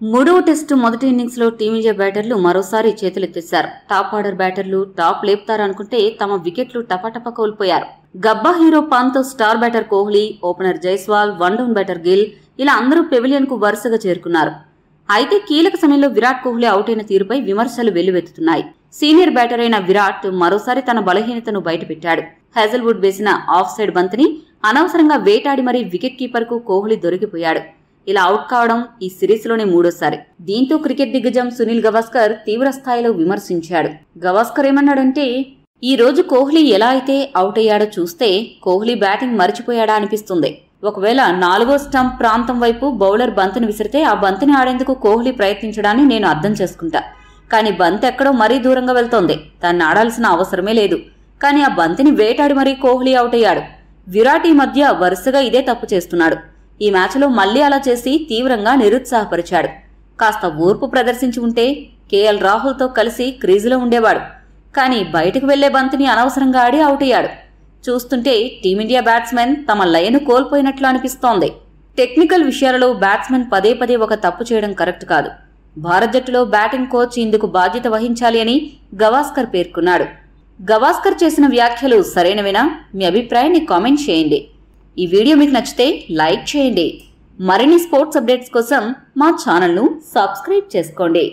మూడవ టెస్టు మొదటి ఇన్నింగ్స్ లో టీమిండియా బ్యాటర్లు మరోసారి చేతులెత్తేశారు. టాప్ ఆర్డర్ బ్యాటర్లు టాప్ లేపుతారనుకుంటే తమ వికెట్లు టపటప కోల్పోయారు. Gabba hero Pant, star batter Kohli, opener Jaiswal, one down batter Gill ఇలా అందరూ పెవిలియన్ కు వరుసగా చేరుకున్నారు. అయితే కీలక సమయంలో విరాట్ కోహ్లీ అవుట్ అయిన తీరుపై విమర్శలు వెల్లువెత్తుతున్నాయి. సీనియర్ బ్యాటర్ అయిన విరాట్ మరోసారి తన బలహీనతను బయటపెట్టాడు. హేజల్వుడ్ వేసిన ఆఫ్ సైడ్ బంతిని అనవసరంగా వేటాడి మరీ వికెట్ కీపర్ కు కోహ్లీ దొరికిపోయాడు. ఇలా అవుట్ కావడం ఈ సిరీస్ లోనే మూడోసారి. దీంతో క్రికెట్ దిగ్గజం సునీల్ గవాస్కర్ తీవ్ర స్థాయిలో విమర్శించాడు. గవాస్కర్ ఏమన్నాడంటే, ఈ రోజు కోహ్లీ ఎలా అయితే అవుట్ అయ్యాడో చూస్తే కోహ్లీ బ్యాటింగ్ మరిచిపోయాడా అనిపిస్తుంది. ఒకవేళ 4వ స్టంప్ ప్రాంతం వైపు బౌలర్ బంతిని విసిరితే ఆ బంతిని ఆడేందుకు కోహ్లీ ప్రయత్నించడాన్ని నేను అర్థం చేసుకుంటా. కానీ బంతి ఎక్కడో మరీ దూరంగా వెళ్తోంది. దాన్ని ఆడాల్సిన అవసరమే లేదు. కానీ ఆ బంతిని వేటాడి మరీ కోహ్లీ అవుట్ అయ్యాడు. విరాట్ ఈ మధ్య వరుసగా ఇదే తప్పు చేస్తున్నాడు. ఈ మ్యాచ్లో మళ్లీ అలా చేసి తీవ్రంగా నిరుత్సాహపరిచాడు. కాస్త ఓర్పు ప్రదర్శించి ఉంటే కేఎల్ రాహుల్తో కలిసి క్రీజులో ఉండేవాడు. కానీ బయటకు వెళ్లే బంతిని అనవసరంగా ఆడి అవుట్ అయ్యాడు. చూస్తుంటే టీమిండియా బ్యాట్స్మెన్ తమ లయను కోల్పోయినట్లు అనిపిస్తోంది. టెక్నికల్ విషయాలలో బ్యాట్స్మెన్ పదే పదే ఒక తప్పు చేయడం కరెక్ట్ కాదు. భారత జట్టులో బ్యాటింగ్ కోచ్ ఇందుకు బాధ్యత వహించాలి అని గవాస్కర్ పేర్కొన్నాడు. గవాస్కర్ చేసిన వ్యాఖ్యలు సరైనవేనా? మీ అభిప్రాయాన్ని కామెంట్ చేయండి. ఈ వీడియో మీకు నచ్చితే లైక్ చేయండి. మరిన్ని స్పోర్ట్స్ అప్డేట్స్ కోసం మా ఛానల్ను సబ్స్క్రైబ్ చేసుకోండి.